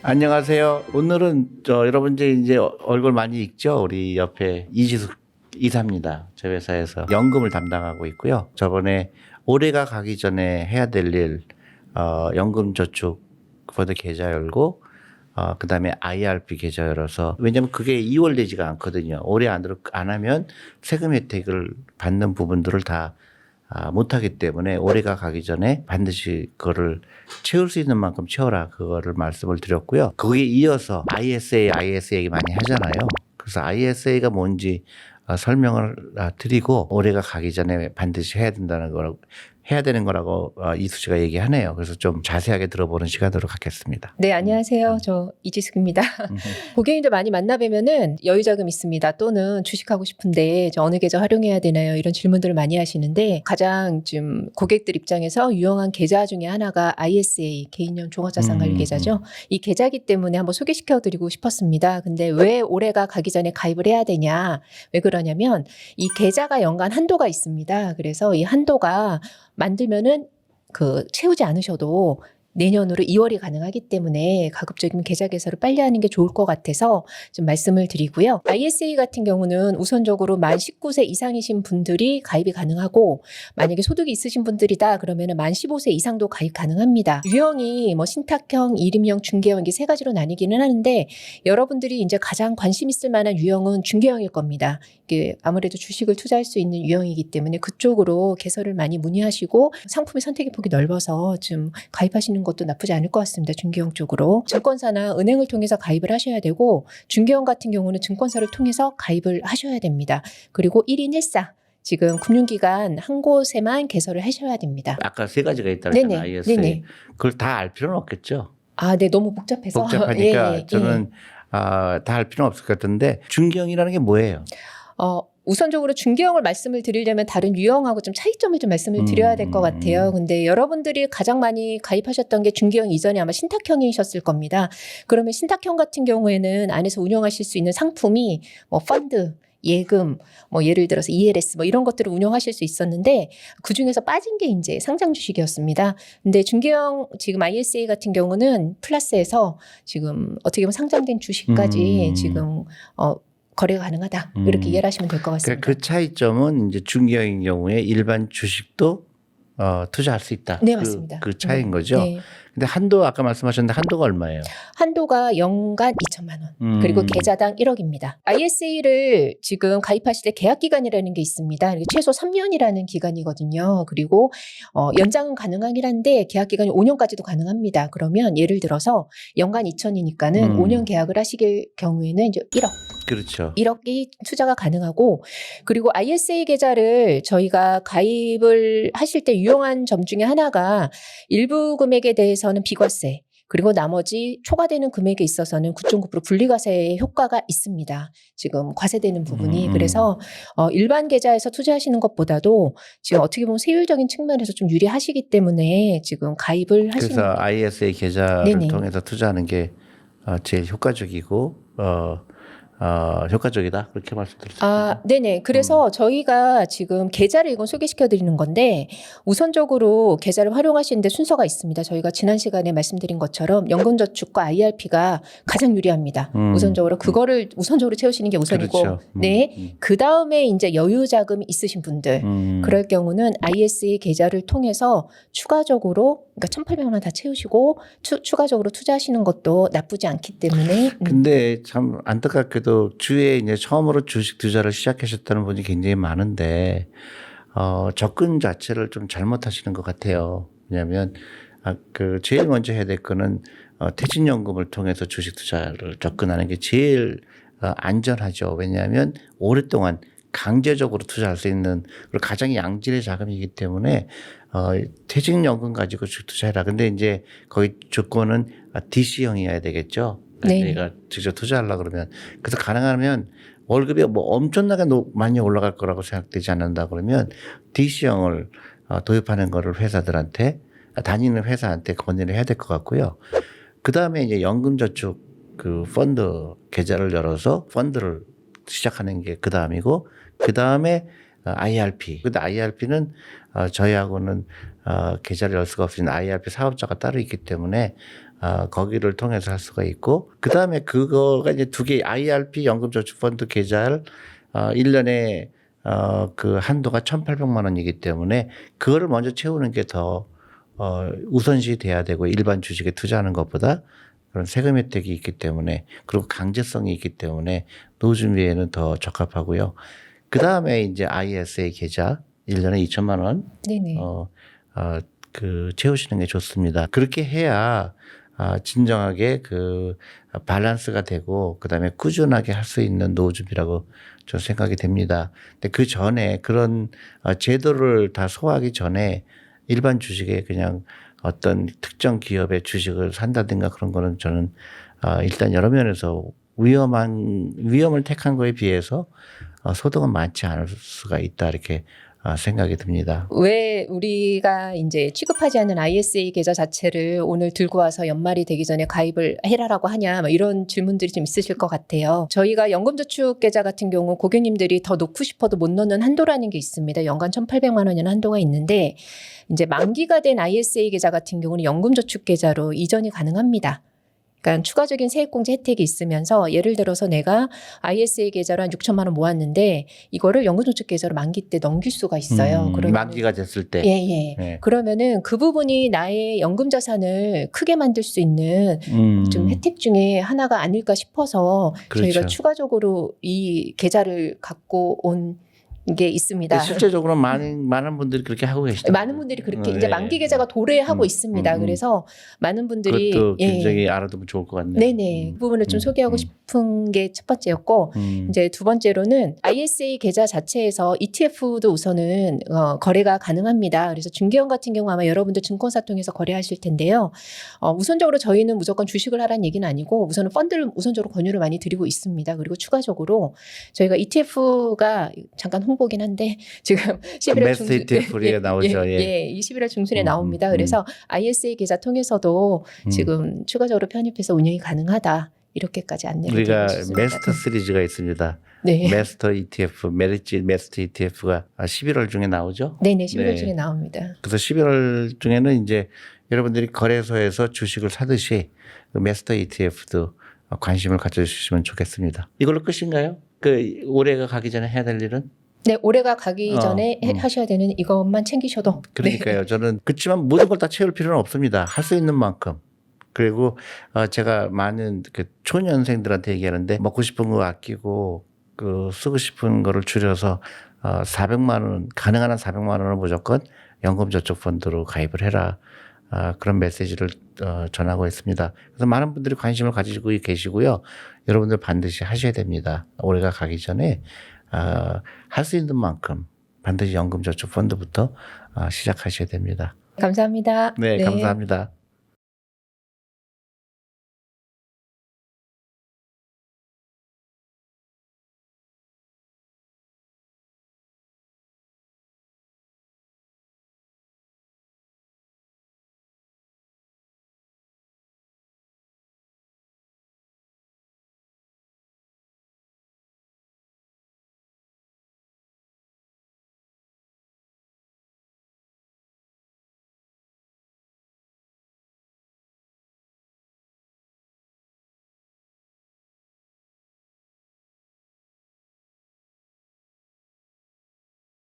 안녕하세요. 오늘은 여러분들 이제 얼굴 많이 익죠? 우리 옆에 이지숙 이사입니다. 저희 회사에서 연금을 담당하고 있고요. 저번에 올해가 가기 전에 해야 될 일, 연금저축 펀드 계좌 열고, 그다음에 IRP 계좌 열어서, 왜냐면 그게 2월 되지가 않거든요. 올해 안 하면 세금 혜택을 받는 부분들을 다 못하기 때문에 올해가 가기 전에 반드시 그거를 채울 수 있는 만큼 채워라, 그거를 말씀을 드렸고요. 거기에 이어서 ISA 얘기 많이 하잖아요. 그래서 ISA가 뭔지 설명을 드리고, 올해가 가기 전에 반드시 해야 되는 거라고 이수 씨가 얘기하네요. 그래서 좀 자세하게 들어보는 시간으로 갖겠습니다. 네, 안녕하세요. 저 이지숙입니다. 고객님들 많이 만나뵈면은 여유자금 있습니다. 또는 주식하고 싶은데 저 어느 계좌 활용해야 되나요? 이런 질문들을 많이 하시는데, 가장 좀 고객들 입장에서 유용한 계좌 중에 하나가 ISA, 개인용 종합자산관리 계좌죠. 이 계좌이기 때문에 한번 소개시켜드리고 싶었습니다. 근데 왜 올해가 가기 전에 가입을 해야 되냐? 왜 그러냐면 이 계좌가 연간 한도가 있습니다. 그래서 이 한도가 만들면은 채우지 않으셔도 내년으로 2월이 가능하기 때문에 가급적이면 계좌 개설을 빨리 하는 게 좋을 것 같아서 좀 말씀을 드리고요. ISA 같은 경우는 우선적으로 만 19세 이상이신 분들이 가입이 가능하고, 만약에 소득이 있으신 분들이다 그러면 만 15세 이상도 가입 가능합니다. 유형이 신탁형, 이름형, 중개형 이게 세 가지로 나뉘기는 하는데, 여러분들이 이제 가장 관심 있을 만한 유형은 중개형일 겁니다. 이게 아무래도 주식을 투자할 수 있는 유형이기 때문에 그쪽으로 개설을 많이 문의하시고, 상품의 선택의 폭이 넓어서 좀 가입하시는 것도 나쁘지 않을 것 같습니다. 중개형 쪽으로. 증권사나 은행을 통해서 가입을 하셔야 되고, 중개형 같은 경우는 증권사를 통해서 가입을 하셔야 됩니다. 그리고 1인 1사. 지금 금융기관 한 곳에만 개설을 하셔야 됩니다. 아까 세 가지가 있다고 했잖아요. ISA. 네네. 그걸 다 알 필요는 없겠죠. 네, 너무 복잡해서. 복잡하니까 저는 다 알 필요는 없을 것 같은데, 중개형이라는 게 뭐예요? 우선적으로 중개형을 말씀을 드리려면 다른 유형하고 좀 차이점을 좀 말씀을 드려야 될 것 같아요. 근데 여러분들이 가장 많이 가입하셨던 게 중개형 이전에 아마 신탁형이셨을 겁니다. 그러면 신탁형 같은 경우에는 안에서 운영하실 수 있는 상품이 펀드, 예금, 예를 들어서 ELS 이런 것들을 운영하실 수 있었는데, 그 중에서 빠진 게 이제 상장 주식이었습니다. 근데 중개형 지금 ISA 같은 경우는 플러스에서 지금 어떻게 보면 상장된 주식까지 지금 거래가 가능하다. 이렇게 이해를 하시면 될 것 같습니다. 그 차이점은 이제 중개형인 경우에 일반 주식도 투자할 수 있다. 네, 맞습니다. 그 차이인 거죠. 네. 근데 한도 아까 말씀하셨는데 한도가 얼마예요? 한도가 연간 2천만 원. 그리고 계좌당 1억입니다. ISA를 지금 가입하실 때 계약 기간이라는 게 있습니다. 최소 3년이라는 기간이거든요. 그리고 연장은 가능하긴 한데 계약 기간이 5년까지도 가능합니다. 그러면 예를 들어서 연간 2천이니까는 5년 계약을 하시길 경우에는 이제 1억. 그렇죠. 1억이 투자가 가능하고, 그리고 ISA 계좌를 저희가 가입을 하실 때 유용한 점 중에 하나가 일부 금액에 대해서는 비과세, 그리고 나머지 초과되는 금액에 있어서는 9.9% 분리과세의 효과가 있습니다. 지금 과세되는 부분이. 그래서 일반 계좌에서 투자하시는 것보다도 지금 어떻게 보면 세율적인 측면에서 좀 유리하시기 때문에 지금 가입을 하시는. 그래서 ISA 계좌를 네네. 통해서 투자하는 게 제일 효과적이고 효과적이다, 그렇게 말씀드렸습니다. 네네. 그래서 저희가 지금 계좌를 이건 소개시켜 드리는 건데, 우선적으로 계좌를 활용하시는데 순서가 있습니다. 저희가 지난 시간에 말씀드린 것처럼 연금저축과 IRP가 가장 유리합니다. 우선적으로 그거를 우선적으로 채우시는 게 우선이고, 그렇죠. 네. 그 다음에 이제 여유자금이 있으신 분들, 그럴 경우는 ISA 계좌를 통해서 추가적으로, 그러니까 1,800만 원 다 채우시고 추가적으로 투자하시는 것도 나쁘지 않기 때문에. 근데 참 안타깝게도 주위에 이제 처음으로 주식 투자를 시작하셨다는 분이 굉장히 많은데 접근 자체를 좀 잘못하시는 것 같아요. 왜냐하면 제일 먼저 해야 될 거는 퇴직연금을 통해서 주식 투자를 접근하는 게 제일 안전하죠. 왜냐하면 오랫동안 강제적으로 투자할 수 있는, 그리고 가장 양질의 자금이기 때문에 퇴직연금 가지고 주식 투자해라. 근데 이제 거의 조건은 DC형이어야 되겠죠. 네. 내가 직접 투자하려고 그러면. 그래서 가능하면 월급이 엄청나게 많이 올라갈 거라고 생각되지 않는다 그러면 DC형을 도입하는 거를 다니는 회사한테 건의를 해야 될 것 같고요. 그 다음에 이제 연금저축 펀드 계좌를 열어서 펀드를 시작하는 게 그 다음이고, 그 다음에 IRP. 근데 IRP는 저희하고는 계좌를 열 수가 없으니 IRP 사업자가 따로 있기 때문에 거기를 통해서 할 수가 있고 그다음에 그거가 이제 두 개 IRP 연금저축펀드 계좌를 1년에 그 한도가 1,800만 원이기 때문에 그거를 먼저 채우는 게 더 우선시 돼야 되고 일반 주식에 투자하는 것보다 그런 세금 혜택이 있기 때문에 그리고 강제성이 있기 때문에 노후 준비에는 더 적합하고요. 그다음에 이제 ISA 계좌 1년에 2천만 원 네네. 그 채우시는 게 좋습니다. 그렇게 해야 진정하게 그 밸런스가 되고 그다음에 꾸준하게 할 수 있는 노후 준비라고 저는 생각이 됩니다. 근데 그 전에 그런 제도를 다 소화하기 전에 일반 주식에 그냥 어떤 특정 기업의 주식을 산다든가 그런 거는 저는 일단 여러 면에서 위험을 택한 거에 비해서 소득은 많지 않을 수가 있다 이렇게 생각이 듭니다. 왜 우리가 이제 취급하지 않는 ISA 계좌 자체를 오늘 들고 와서 연말이 되기 전에 가입을 해라라고 하냐 뭐 이런 질문들이 좀 있으실 것 같아요. 저희가 연금저축 계좌 같은 경우 고객님들이 더 넣고 싶어도 못 넣는 한도라는 게 있습니다. 연간 1,800만 원이라는 한도가 있는데 이제 만기가 된 ISA 계좌 같은 경우는 연금저축 계좌로 이전이 가능합니다. 그러니까 추가적인 세액공제 혜택이 있으면서 예를 들어서 내가 ISA 계좌로 한 6천만 원 모았는데 이거를 연금저축 계좌로 만기 때 넘길 수가 있어요. 그러면은 만기가 됐을 때. 예. 네. 그러면은 그 부분이 나의 연금 자산을 크게 만들 수 있는 좀 혜택 중에 하나가 아닐까 싶어서 그렇죠. 저희가 추가적으로 이 계좌를 갖고 온 게 있습니다. 실제적으로 많은 분들이 그렇게 하고 계시죠. 많은 분들이 그렇게 이제 만기 계좌가 도래하고 있습니다. 그래서 많은 분들이 그것도 굉장히 알아두면 좋을 것 같네요. 네네. 그 부분을 좀 소개하고 싶은 게 첫 번째였고 이제 두 번째로는 ISA 계좌 자체에서 ETF도 우선은 거래가 가능합니다. 그래서 중개원 같은 경우 아마 여러분들 증권사 통해서 거래하실 텐데요. 우선적으로 저희는 무조건 주식을 하라는 얘기는 아니고 우선은 펀드를 우선적으로 권유를 많이 드리고 있습니다. 그리고 추가적으로 저희가 ETF가 잠깐 홍보긴 한데 지금 11월 메스트 ETF 우리가 나오죠. 이 11월 중순에 나옵니다. 그래서 ISA 계좌 통해서도 지금 추가적으로 편입해서 운영이 가능하다. 이렇게까지 안내를 우리가 드리고 싶습니다. 메스터 시리즈가 있습니다. 네. 메스터 ETF, 메리지 메스터 ETF가 11월 중에 나오죠. 네네, 11월 네. 중에 나옵니다. 그래서 11월 중에는 이제 여러분들이 거래소에서 주식을 사듯이 그 메스터 ETF도 관심을 가져주시면 좋겠습니다. 이걸로 끝인가요? 그 올해가 가기 전에 해야 될 일은? 네, 올해가 가기 전에 하셔야 되는 이것만 챙기셔도. 그러니까요. 저는 그렇지만 모든 걸 다 채울 필요는 없습니다. 할 수 있는 만큼. 그리고 제가 많은 그 초년생들한테 얘기하는데 먹고 싶은 거 아끼고 그 쓰고 싶은 거를 줄여서 400만 원 가능한 한 400만 원을 무조건 연금저축펀드로 가입을 해라. 그런 메시지를 전하고 있습니다. 그래서 많은 분들이 관심을 가지고 계시고요. 여러분들 반드시 하셔야 됩니다. 올해가 가기 전에 할 수 있는 만큼 반드시 연금저축펀드부터 시작하셔야 됩니다. 감사합니다. 네, 감사합니다.